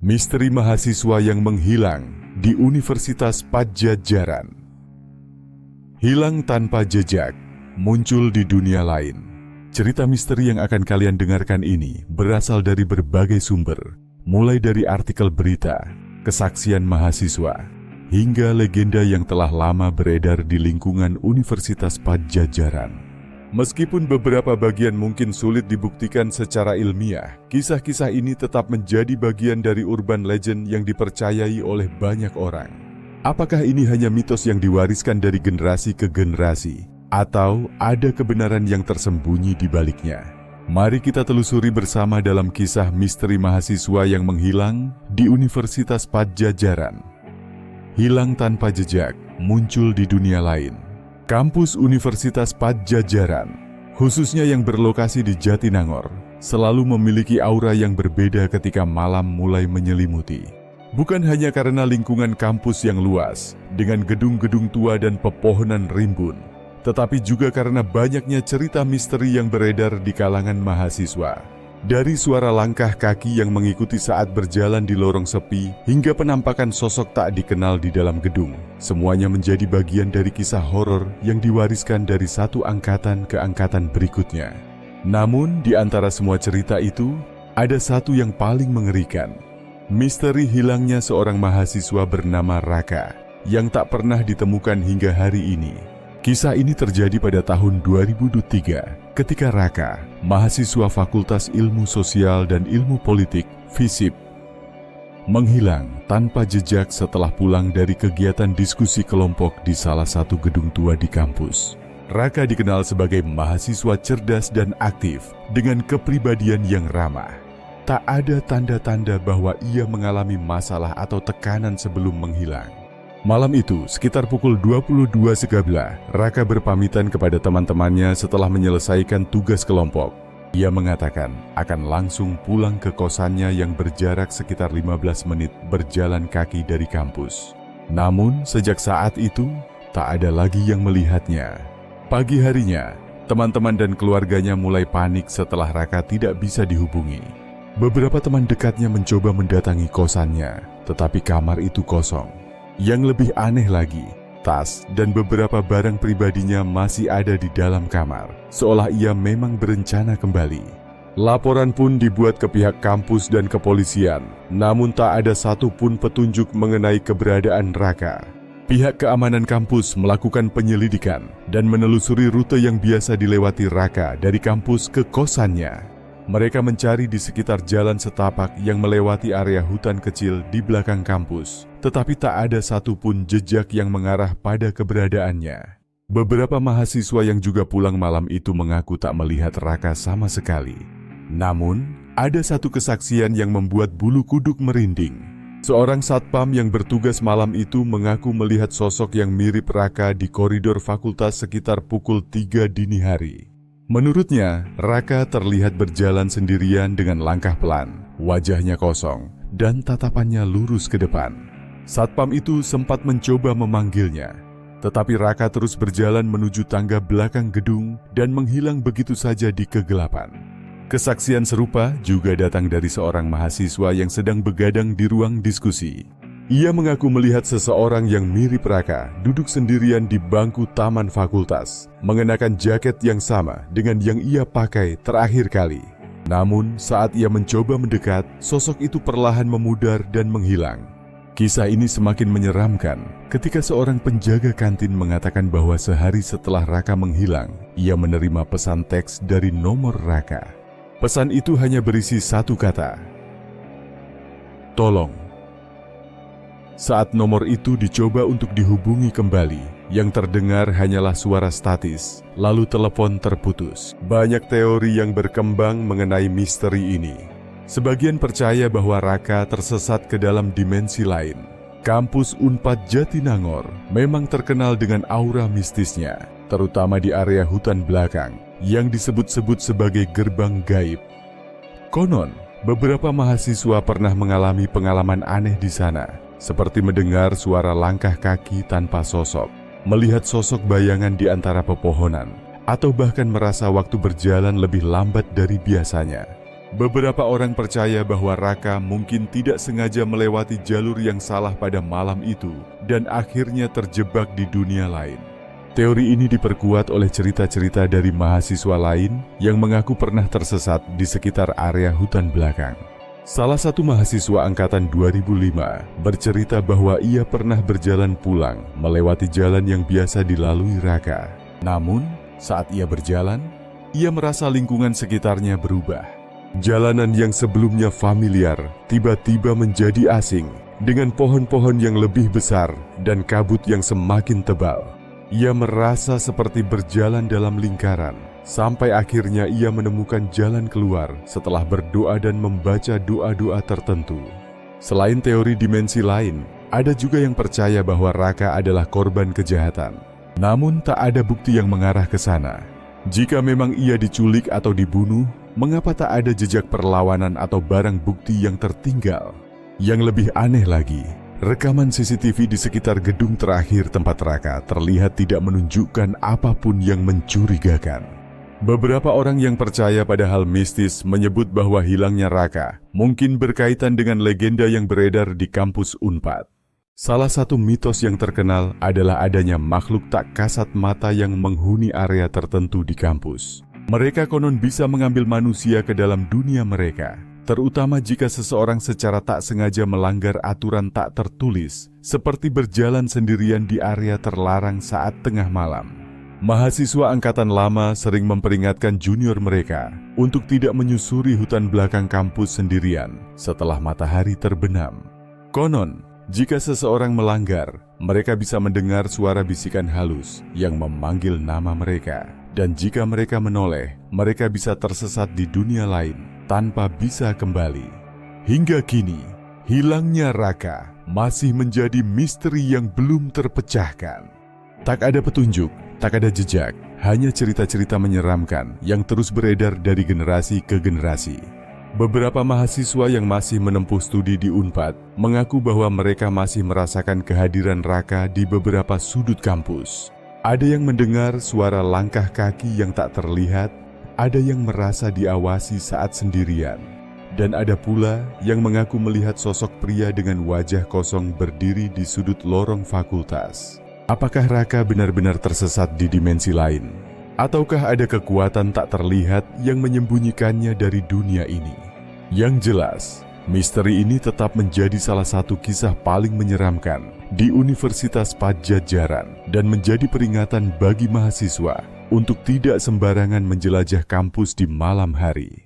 Misteri mahasiswa yang menghilang di Universitas Padjadjaran. Hilang tanpa jejak, muncul di dunia lain. Cerita misteri yang akan kalian dengarkan ini berasal dari berbagai sumber, mulai dari artikel berita, kesaksian mahasiswa, hingga legenda yang telah lama beredar di lingkungan Universitas Padjadjaran. Meskipun beberapa bagian mungkin sulit dibuktikan secara ilmiah, kisah-kisah ini tetap menjadi bagian dari urban legend yang dipercayai oleh banyak orang. Apakah ini hanya mitos yang diwariskan dari generasi ke generasi, atau ada kebenaran yang tersembunyi di baliknya? Mari kita telusuri bersama dalam kisah misteri mahasiswa yang menghilang di Universitas Padjadjaran. Hilang tanpa jejak, muncul di dunia lain. Kampus Universitas Padjadjaran, khususnya yang berlokasi di Jatinangor, selalu memiliki aura yang berbeda ketika malam mulai menyelimuti. Bukan hanya karena lingkungan kampus yang luas, dengan gedung-gedung tua dan pepohonan rimbun, tetapi juga karena banyaknya cerita misteri yang beredar di kalangan mahasiswa. Dari suara langkah kaki yang mengikuti saat berjalan di lorong sepi, hingga penampakan sosok tak dikenal di dalam gedung, semuanya menjadi bagian dari kisah horor yang diwariskan dari satu angkatan ke angkatan berikutnya. Namun, di antara semua cerita itu, ada satu yang paling mengerikan. Misteri hilangnya seorang mahasiswa bernama Raka, yang tak pernah ditemukan hingga hari ini. Kisah ini terjadi pada tahun 2003, ketika Raka, mahasiswa Fakultas Ilmu Sosial dan Ilmu Politik, FISIP, menghilang tanpa jejak setelah pulang dari kegiatan diskusi kelompok di salah satu gedung tua di kampus. Raka dikenal sebagai mahasiswa cerdas dan aktif dengan kepribadian yang ramah. Tak ada tanda-tanda bahwa ia mengalami masalah atau tekanan sebelum menghilang. Malam itu, sekitar pukul 22.13, Raka berpamitan kepada teman-temannya setelah menyelesaikan tugas kelompok. Ia mengatakan akan langsung pulang ke kosannya yang berjarak sekitar 15 menit berjalan kaki dari kampus. Namun, sejak saat itu, tak ada lagi yang melihatnya. Pagi harinya, teman-teman dan keluarganya mulai panik setelah Raka tidak bisa dihubungi. Beberapa teman dekatnya mencoba mendatangi kosannya, tetapi kamar itu kosong. Yang lebih aneh lagi, tas dan beberapa barang pribadinya masih ada di dalam kamar, seolah ia memang berencana kembali. Laporan pun dibuat ke pihak kampus dan kepolisian, namun tak ada satupun petunjuk mengenai keberadaan Raka. Pihak keamanan kampus melakukan penyelidikan dan menelusuri rute yang biasa dilewati Raka dari kampus ke kosannya. Mereka mencari di sekitar jalan setapak yang melewati area hutan kecil di belakang kampus, tetapi tak ada satupun jejak yang mengarah pada keberadaannya. Beberapa mahasiswa yang juga pulang malam itu mengaku tak melihat Raka sama sekali. Namun, ada satu kesaksian yang membuat bulu kuduk merinding. Seorang satpam yang bertugas malam itu mengaku melihat sosok yang mirip Raka di koridor fakultas sekitar pukul 3 dini hari. Menurutnya, Raka terlihat berjalan sendirian dengan langkah pelan, wajahnya kosong, dan tatapannya lurus ke depan. Satpam itu sempat mencoba memanggilnya, tetapi Raka terus berjalan menuju tangga belakang gedung dan menghilang begitu saja di kegelapan. Kesaksian serupa juga datang dari seorang mahasiswa yang sedang begadang di ruang diskusi. Ia mengaku melihat seseorang yang mirip Raka duduk sendirian di bangku taman fakultas, mengenakan jaket yang sama dengan yang ia pakai terakhir kali. Namun, saat ia mencoba mendekat, sosok itu perlahan memudar dan menghilang. Kisah ini semakin menyeramkan ketika seorang penjaga kantin mengatakan bahwa sehari setelah Raka menghilang, ia menerima pesan teks dari nomor Raka. Pesan itu hanya berisi satu kata, "Tolong." Saat nomor itu dicoba untuk dihubungi kembali, yang terdengar hanyalah suara statis, lalu telepon terputus. Banyak teori yang berkembang mengenai misteri ini. Sebagian percaya bahwa Raka tersesat ke dalam dimensi lain. Kampus Unpad Jatinangor memang terkenal dengan aura mistisnya, terutama di area hutan belakang, yang disebut-sebut sebagai gerbang gaib. Konon, beberapa mahasiswa pernah mengalami pengalaman aneh di sana, seperti mendengar suara langkah kaki tanpa sosok, melihat sosok bayangan di antara pepohonan, atau bahkan merasa waktu berjalan lebih lambat dari biasanya. Beberapa orang percaya bahwa Raka mungkin tidak sengaja melewati jalur yang salah pada malam itu dan akhirnya terjebak di dunia lain. Teori ini diperkuat oleh cerita-cerita dari mahasiswa lain yang mengaku pernah tersesat di sekitar area hutan belakang. Salah satu mahasiswa angkatan 2005 bercerita bahwa ia pernah berjalan pulang melewati jalan yang biasa dilalui Raka. Namun, saat ia berjalan, ia merasa lingkungan sekitarnya berubah. Jalanan yang sebelumnya familiar tiba-tiba menjadi asing dengan pohon-pohon yang lebih besar dan kabut yang semakin tebal. Ia merasa seperti berjalan dalam lingkaran, sampai akhirnya ia menemukan jalan keluar setelah berdoa dan membaca doa-doa tertentu. Selain teori dimensi lain, ada juga yang percaya bahwa Raka adalah korban kejahatan. Namun tak ada bukti yang mengarah ke sana. Jika memang ia diculik atau dibunuh, mengapa tak ada jejak perlawanan atau barang bukti yang tertinggal? Yang lebih aneh lagi, rekaman CCTV di sekitar gedung terakhir tempat Raka terlihat tidak menunjukkan apapun yang mencurigakan. Beberapa orang yang percaya pada hal mistis menyebut bahwa hilangnya Raka mungkin berkaitan dengan legenda yang beredar di kampus Unpad. Salah satu mitos yang terkenal adalah adanya makhluk tak kasat mata yang menghuni area tertentu di kampus. Mereka konon bisa mengambil manusia ke dalam dunia mereka, terutama jika seseorang secara tak sengaja melanggar aturan tak tertulis, seperti berjalan sendirian di area terlarang saat tengah malam. Mahasiswa angkatan lama sering memperingatkan junior mereka untuk tidak menyusuri hutan belakang kampus sendirian setelah matahari terbenam. Konon, jika seseorang melanggar, mereka bisa mendengar suara bisikan halus yang memanggil nama mereka. Dan jika mereka menoleh, mereka bisa tersesat di dunia lain tanpa bisa kembali. Hingga kini, hilangnya Raka masih menjadi misteri yang belum terpecahkan. Tak ada petunjuk, tak ada jejak, hanya cerita-cerita menyeramkan yang terus beredar dari generasi ke generasi. Beberapa mahasiswa yang masih menempuh studi di Unpad mengaku bahwa mereka masih merasakan kehadiran Raka di beberapa sudut kampus. Ada yang mendengar suara langkah kaki yang tak terlihat, ada yang merasa diawasi saat sendirian, dan ada pula yang mengaku melihat sosok pria dengan wajah kosong berdiri di sudut lorong fakultas. Apakah Raka benar-benar tersesat di dimensi lain? Ataukah ada kekuatan tak terlihat yang menyembunyikannya dari dunia ini? Yang jelas, misteri ini tetap menjadi salah satu kisah paling menyeramkan di Universitas Padjadjaran dan menjadi peringatan bagi mahasiswa untuk tidak sembarangan menjelajah kampus di malam hari.